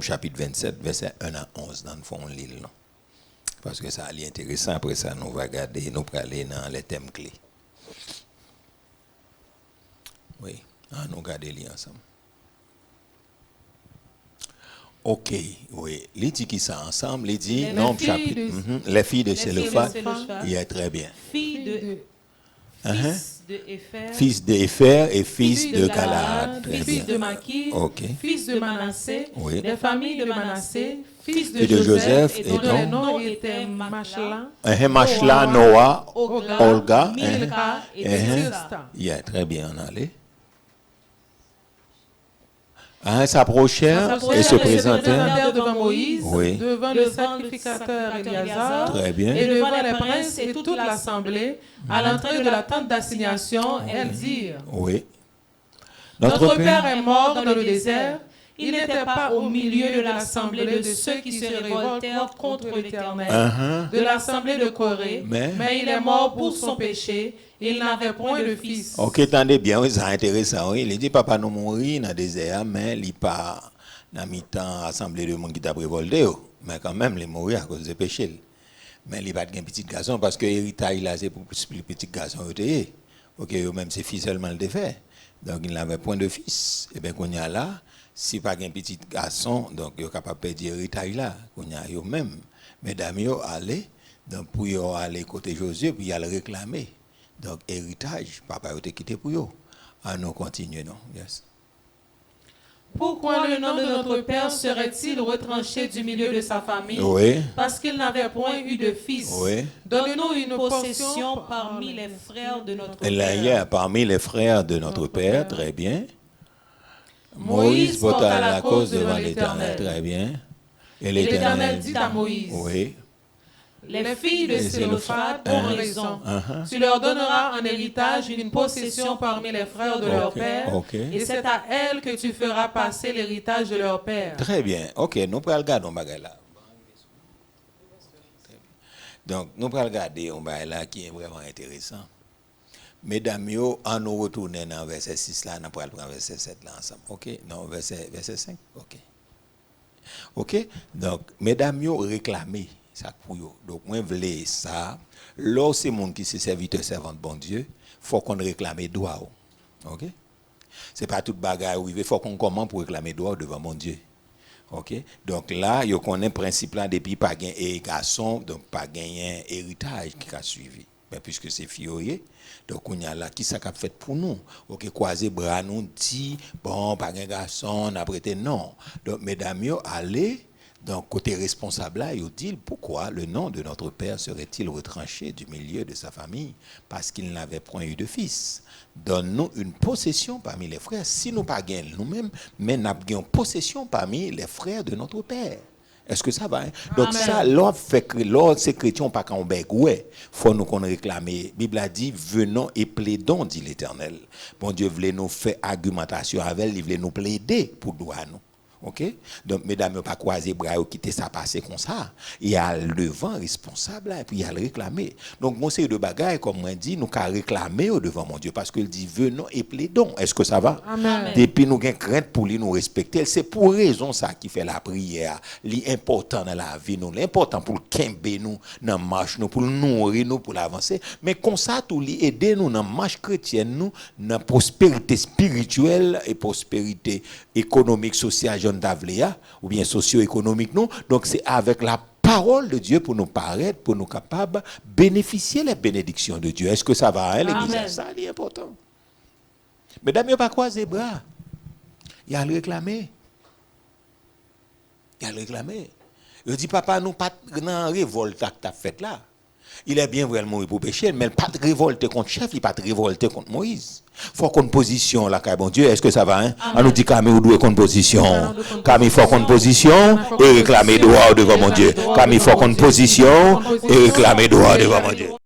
Nombre chapitre 27, verset 1 à 11, dans le fond, on lit le nom. Parce que ça est intéressant. Après ça, nous va regarder, nous allons aller dans les thèmes clés. Oui, nous regarder les ensemble. Ok, oui. Les dit qui ça ensemble, les dit Nombre chapitre. Les filles de Sélophate. Il est très bien. Filles de Épher, fils d'Épher et fils de Galaad. Fils de Maki, fils de Manassé, des familles de Manassé, fils de Joseph, et dont les noms étaient Machla, Noah, Olga, Milka et Tirsa. Yeah, très bien, on allait. S'approchèrent et se présentèrent devant Moïse, devant le sacrificateur Éliazar, et devant les princes et toute l'assemblée, à l'entrée de la tente d'assignation, elles dirent, Notre Père est mort dans le désert, il n'était pas au milieu de l'assemblée de ceux qui se révoltèrent contre l'Éternel, de l'assemblée de Corée, mais il est mort pour son péché. Il n'avait point de fils. Ok, attendez bien, c'est intéressant. Il dit, papa nous mourit dans le désert, mais il n'est pas dans mi-temps assemblée de monde qui t'a révolté. Mais quand même, il est mort à cause de péché. Mais il n'est pas de petit garçon, parce que l'héritage, c'est pour le petit garçon. Ok, même ses fils seulement le fait. Donc, il n'avait point de fils. Et bien, qu'on y a là, si pas un petit garçon, donc il est capable de perdre l'héritage là. Qu'on y a eux-mêmes. Mesdames, allez, donc pour aller côté Josué, puis il a le réclamer. Donc, héritage, papa a été quitté pour eux. Nous continuons, non? Yes. Pourquoi le nom de notre Père serait-il retranché du milieu de sa famille? Parce qu'il n'avait point eu de fils. Donne-nous une possession parmi les frères de notre Père. Parmi les frères de notre Père, très bien. Moïse porta la cause devant l'Éternel, très bien. Et l'Éternel dit à Moïse, les filles de Sélophate ont raison. Tu leur donneras en héritage une possession parmi les frères de leur père, et c'est à elles que tu feras passer l'héritage de leur père. Très bien. Ok, nous pourrons regarder un bagage là. Donc, nous pourrons regarder un bagage là qui est vraiment intéressant. Mesdames, en nous retournant dans verset 6 là, nous pourrons prendre verset 7 là ensemble. Ok? Non, verset 5. Ok. Ok? Donc, mesdames, réclamez. Ça pour eux. Donc moi voulais ça là c'est monde qui se serviteur servant de bon Dieu, faut qu'on réclame droit. OK? C'est pas toute bagarre arriver, faut qu'on commence pour réclamer droit devant mon Dieu. OK? Donc là, yo connaît principe là depuis pas gain et garçon, donc pas gagner héritage qui a suivi. Mais puisque c'est fioyé, donc on y a là qui ça qu'a fait pour nous. OK, croiser bras nous dit bon pas gain garçon, après non. Donc mesdames yo allez. Donc, côté responsable, là, il dit pourquoi le nom de notre Père serait-il retranché du milieu de sa famille parce qu'il n'avait point eu de fils. Donne-nous une possession parmi les frères, si nous pas gagnons nous-mêmes, mais nous avons possession parmi les frères de notre Père. Est-ce que ça va? Donc, Amen. Ça, lors ces chrétiens, pas qu'on bègue, ouais, faut nous qu'on réclame. La Bible a dit, venons et plaidons, dit l'Éternel. Bon Dieu voulait nous faire argumentation avec, il voulait nous plaider pour droit nous. OK? Donc, mesdames, ne pas croiser bras ou quitter ça passer comme ça. Il y a le vent responsable et puis il y a le réclamer. Donc, mon série de bagailles, comme on dit, nous qu'à réclamer au devant mon Dieu parce qu'il dit venons et plaidons. Est-ce que ça va? Amen. Depuis nous avons crainte pour lui nous respecter. C'est pour raison ça qui fait la prière. L'important dans la vie, nous, l'important pour le kembe nous, dans la marche, nous, pour le nourrir, nous, pour l'avancer. Mais comme ça, tout lui aider nous dans la marche chrétienne, nous, dans la prospérité spirituelle et prospérité économique, sociale, d'Avléa, ou bien socio-économique, non. Donc, c'est avec la parole de Dieu pour nous paraître, pour nous capables de bénéficier les bénédictions de Dieu. Est-ce que ça va, hein, l'Église? Ça, c'est important. Mesdames, il n'y a pas croiser les bras. Il y a le réclamer. Il y a le réclamer. Il dit, papa, nous pas dans révolte que tu as faite là. Il est bien vraiment mourir pour pécher, mais pas de révolte contre le chef, il pas de révolte contre Moïse. Faut qu'on position là, bon Dieu, est-ce que ça va, hein? On nous dit Camille doit qu'on position. Camille faut qu'on position et réclamer droit devant mon Dieu. Camille faut qu'on position et réclamer droit devant mon Dieu.